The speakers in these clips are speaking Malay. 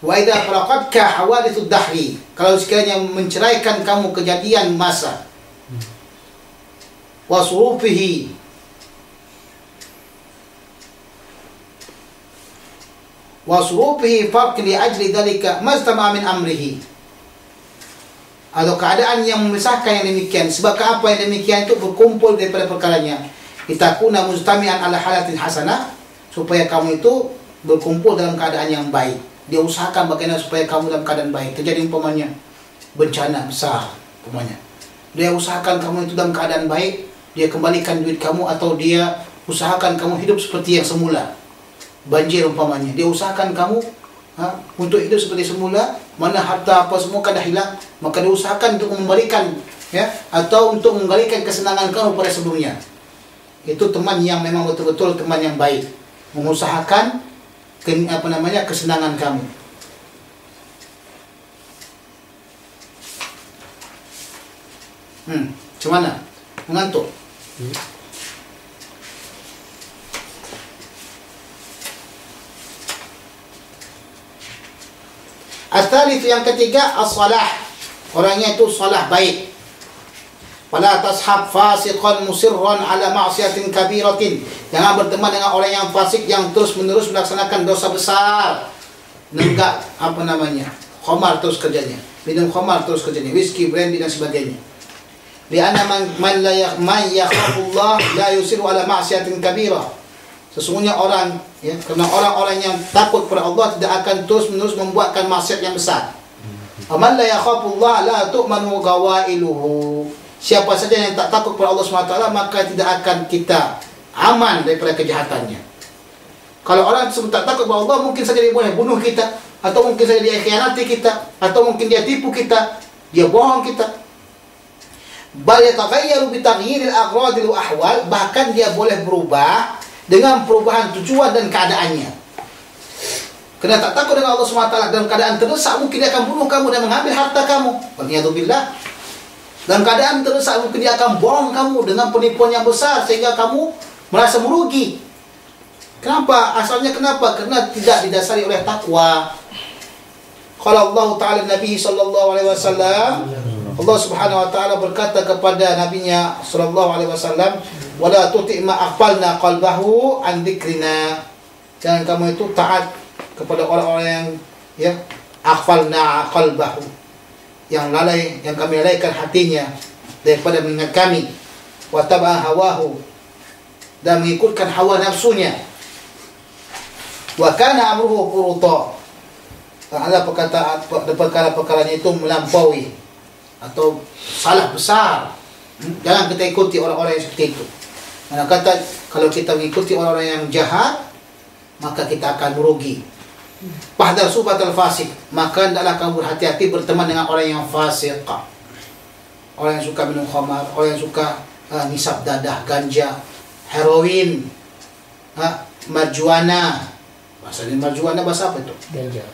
Wa idza faraqatka hawadithud dahri, kalau sekiranya menceraikan kamu kejadian masa, wa surufihi, farq li ajli dhalika maztama min amrihi, atau keadaan yang memisahkan yang demikian, sebab apa yang demikian itu berkumpul daripada perkaranya, litakuna mujtami'an ala halatin hasanah, supaya kamu itu berkumpul dalam keadaan yang baik. Dia usahakan bagaimana supaya kamu dalam keadaan baik. Terjadi umpamanya bencana besar umpamanya, dia usahakan kamu itu dalam keadaan baik, dia kembalikan duit kamu, atau dia usahakan kamu hidup seperti yang semula. Banjir umpamanya, dia usahakan kamu untuk hidup seperti semula, mana harta apa semua kan dah hilang, maka dia usahakan untuk memberikan, ya, atau untuk mengembalikan kesenangan kamu pada sebelumnya. Itu teman yang memang betul-betul teman yang baik, mengusahakan kesenangan kamu. Macam mana? Mengantuk? As-salith, yang ketiga, as-salah. Orangnya itu salah baik. Wala tashab fasiqan musirran ala ma'siyatin kabiratin. Jangan berteman dengan orang yang fasik yang terus-menerus melaksanakan dosa besar. Nenggak khamar terus kerjanya, minum khamar terus kerjanya, whisky, brandy dan sebagainya. Lianna man yakhafullah la yusiru ala ma'siyatin kabirah. Sesungguhnya orang, ya, karena orang-orang yang takut kepada Allah tidak akan terus-menerus membuatkan maksiat yang besar. Man la yakhafullah la tu'manu gawailuhu. Siapa saja yang tak takut kepada Allah SWT, maka tidak akan kita aman daripada kejahatannya. Kalau orang tersebut tak takut kepada Allah, mungkin saja dia boleh bunuh kita, atau mungkin saja dia khianati kita, atau mungkin dia tipu kita, dia bohong kita. Bal yataghayyaru bi taghyiril agradil ahwal, bahkan dia boleh berubah dengan perubahan tujuan dan keadaannya. Kerana tak takut dengan Allah SWT, dalam keadaan terdesak mungkin dia akan bunuh kamu dan mengambil harta kamu. Waliyadzubillah. Dalam keadaan terdesak mungkin dia akan bohong kamu dengan penipuan yang besar sehingga kamu merasa merugi. Kenapa? Asalnya kenapa? Kerana tidak didasari oleh takwa. Qala Allah Ta'ala Nabi sallallahu alaihi wasallam, Allah Subhanahu wa taala berkata kepada nabinya sallallahu alaihi wasallam, "Wala tuti' ma aghfalna qalbahu an dzikrina." Jangan kamu itu taat kepada orang-orang yang aghfalna qalbahu, yang lalai, yang kami lalaikan hatinya daripada mengingat kami, wa taba'a hawahu, dan mengikutkan hawa nafsunya, wa kana amruhu furuta, ada perkara-perkaranya itu melampaui atau salah besar. Jangan kita ikuti orang-orang yang seperti itu. Mana kata kalau kita mengikuti orang-orang yang jahat, maka kita akan merugi. Pahdar subatal fasik, maka hendaklah kamu berhati-hati berteman dengan orang yang fasik, orang yang suka minum khamar, orang yang suka nisab dadah, ganja, heroin, marjuana. Bahasa ini marjuana, bahasa apa itu? Ganja.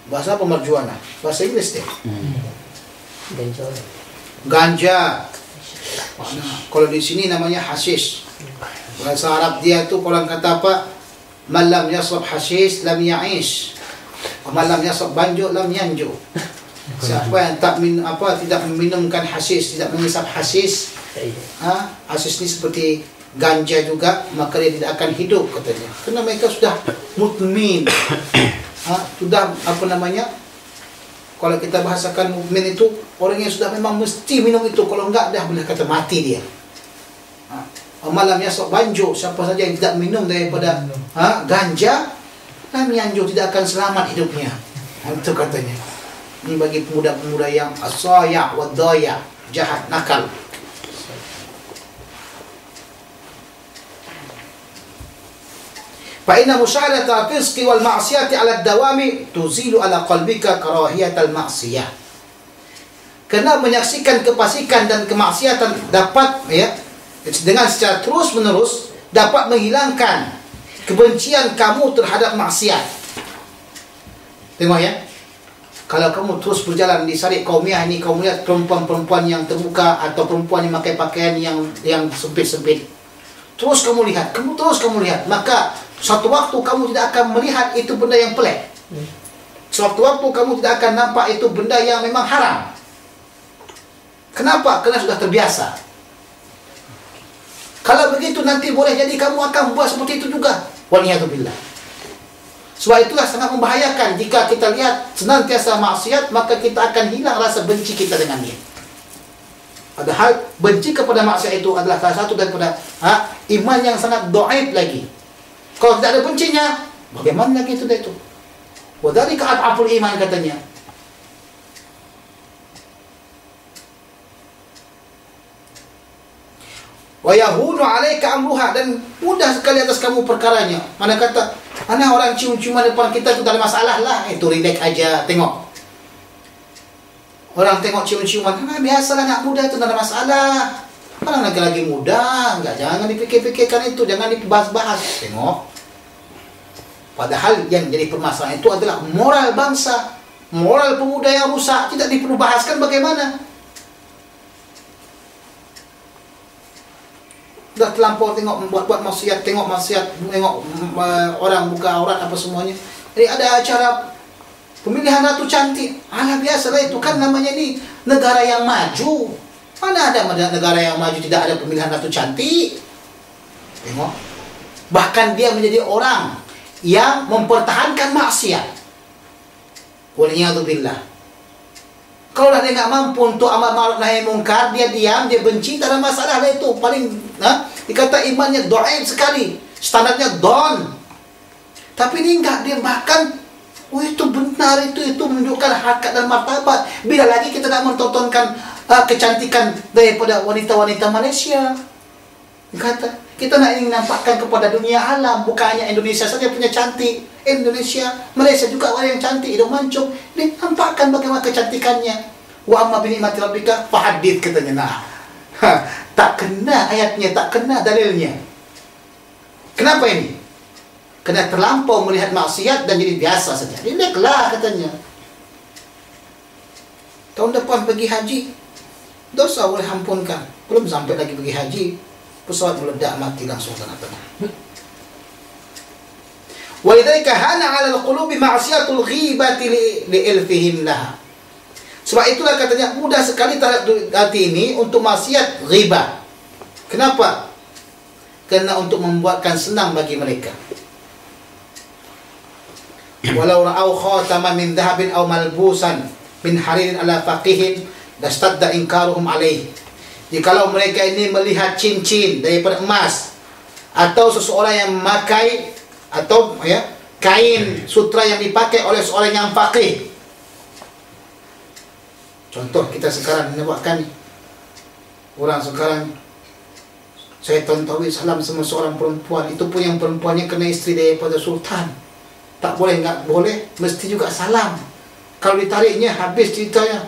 Bahasa apa marjuana? Bahasa Inggris deh. Ganja. Kalau di sini namanya hashish. Bahasa Arab dia tu orang kata apa? Man lam yasrab hashish lam ya'ish. Man lam yasrab banjo lam yanju. Siapa yang tidak meminumkan hashish, tidak mengisap hashish, hashish ni seperti ganja juga, maka dia tidak akan hidup katanya. Kerana mereka sudah mutmin. Sudah kalau kita bahasakan mukmin itu orang yang sudah memang mesti minum itu, kalau enggak dah boleh kata mati dia. Malam yasrab banjo, siapa saja yang tidak minum daripada ganja, lam yanju, tidak akan selamat hidupnya. Itu katanya. Ini bagi pemuda-pemuda yang asaya' wa daya, jahat, nakal. Fa inna musyahadata fisqi wal ma'siyati 'ala ad-dawami tuzilu 'ala qalbika karahiyatal ma'siyah. Kerana menyaksikan kefasikan dan kemaksiatan dapat, ya, dengan secara terus-menerus dapat menghilangkan kebencian kamu terhadap maksiat. Tengok ya. Kalau kamu terus berjalan di syariat kaumiyah ini, kamu lihat perempuan-perempuan yang terbuka atau perempuan yang pakai pakaian yang sempit-sempit. Terus kamu lihat, maka suatu waktu kamu tidak akan melihat itu benda yang pelik. Sewaktu-waktu kamu tidak akan nampak itu benda yang memang haram. Kenapa? Kerana sudah terbiasa. Kalau begitu nanti boleh jadi kamu akan buat seperti itu juga. Waliyadzubillah. Sebab itulah sangat membahayakan jika kita lihat senantiasa maksiat, maka kita akan hilang rasa benci kita dengan dia. Padahal benci kepada maksiat itu adalah salah satu daripada iman yang sangat dhaif lagi. Kalau tidak ada bencinya, bagaimana lagi itu? Wadzalika ad'aful iman katanya. Wa yahunu 'alaika amruha, dan mudah sekali atas kamu perkaranya. Mana kata, mana orang cium-ciuman depan kita itu tak ada masalah lah, itu relax aja, tengok. Orang tengok cium-ciuman, biasalah anak muda itu tak ada masalah. Orang lagi muda, jangan dipikir-pikirkan itu, jangan dibahas-bahas. Tengok. Padahal yang jadi permasalahan itu adalah moral bangsa, moral pemuda yang rusak, tidak diperlu bahaskan bagaimana. Dah terlampau tengok buat maksiat, tengok orang buka aurat apa semuanya. Jadi ada acara pemilihan ratu cantik. Alah, biasalah itu, kan namanya ni negara yang maju. Mana ada negara yang maju tidak ada pemilihan ratu cantik? Tengok. Bahkan dia menjadi orang yang mempertahankan maksiat. Waliyadzubillah. Kalau dia tak mampu untuk amal ma'ruf nahi mungkar, dia diam, dia benci, tak ada masalah lah itu. Paling dikata imannya dhaif sekali, standarnya don. Tapi ini enggak, dia bahkan itu benar, itu menunjukkan harkat dan martabat. Bila lagi kita nak mentontonkan kecantikan daripada wanita-wanita Malaysia. Kata, kita nak ingin nampakkan kepada dunia alam, bukan hanya Indonesia saja punya cantik. Indonesia, Malaysia juga orang yang cantik, hidung mancung. Dia nampakkan bagaimana kecantikannya. Wa amma bi ni'mati rabbika fahaddits, katanya. Tak kena ayatnya, tak kena dalilnya. Kenapa ini? Kena terlampau melihat maksiat dan jadi biasa saja. Relaxlah, katanya. Tahun depan pergi haji, dosa boleh ampunkan. Belum sampai lagi pergi haji, pesawat meledak, mati langsung tanah-tanah. Wa lidzalika hana 'alal qulubi ma'siyatul ghibati li'ilfihim laha. Sebab itulah katanya mudah sekali hati ini untuk maksiat ghibah. Kenapa? Kerana untuk membuatkan senang bagi mereka. Walau ra'au khataman min dhahabin aw malbusan min haririn ala faqihin lastadda inkaruhum alaih. Jikalau mereka ini melihat cincin daripada emas, atau seseorang yang memakai atau kain sutra yang dipakai oleh seorang yang faqih. Contoh kita sekarang nampak orang sekarang, saya tahu salam sama seorang perempuan, itu pun yang perempuannya kena isteri daripada sultan. Tak boleh, enggak boleh, mesti juga salam. Kalau ditariknya habis ceritanya.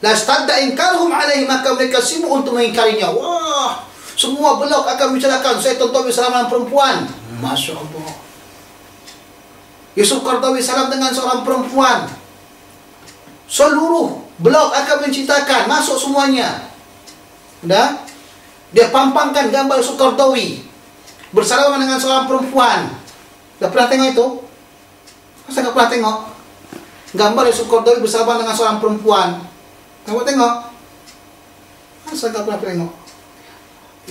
Lastadda inkaruhum alaihi, maka mereka sibuk untuk mengingkarinya. Wah, semua blog akan bicarakan saya tonton salam dengan perempuan. Masya Allah. Yusuf Qaradawi salam dengan seorang perempuan. Seluruh blog akan menceritakan, masuk semuanya. Dia pampangkan gambar Yusuf Qaradawi bersalaman dengan seorang perempuan. Dah pernah tengok itu? Masa tak pernah tengok gambar Yusuf Qaradawi bersalaman dengan seorang perempuan? Tengok. Masa tak pernah tengok?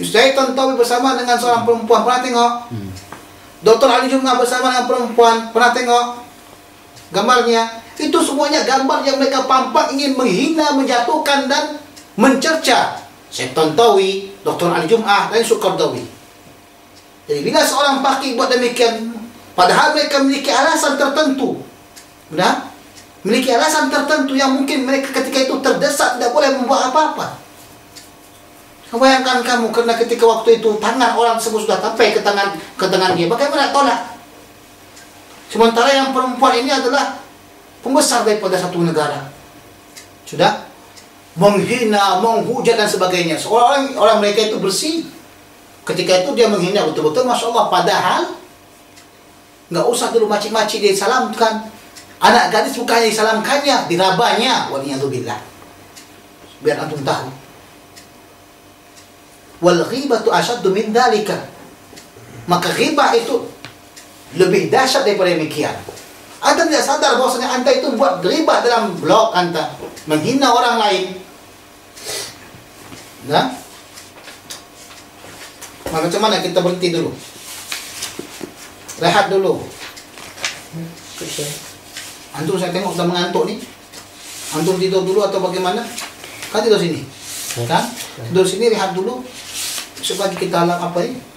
Saya Tantowi bersama dengan seorang perempuan, pernah tengok? Dr. Ali Jum'ah bersama dengan perempuan, pernah tengok gambarnya? Itu semuanya gambar yang mereka pampang ingin menghina, menjatuhkan dan mencerca Syekh Tantowi, Dr. Ali Jum'ah dan Yusuf Qaradawi. Jadi bila seorang faqih buat demikian, padahal mereka memiliki alasan tertentu, memiliki alasan tertentu yang mungkin mereka ketika itu terdesak tidak boleh membuat apa-apa. Bayangkan kamu, kerana ketika waktu itu tangan orang tersebut sudah sampai ke tangan dia, bagaimana tolak? Sementara yang perempuan ini adalah pembesar daripada satu negara, sudah menghina, menghujat dan sebagainya. Orang mereka itu bersih. Ketika itu dia menghina betul-betul, Masya Allah. Padahal nggak usah dulu macik-macik dia salamkan. Anak gadis bukannya disalamkannya, dirabanya. Waliyadzubillah. Biar antum tahu. Wal ghibatu asyaddu min dzalika. Maka ghibah itu lebih dahsyat daripada demikian. Anda tidak sadar bahwasanya anda itu buat ghibah dalam blog anda, menghina orang lain. Nah, macam mana kita berhenti dulu? Rehat dulu. Antum saya tengok sudah mengantuk nih. Antum tidur dulu atau bagaimana? Kan tidur sini. Kan? Tidur sini, rehat dulu. Supaya kita apa ini?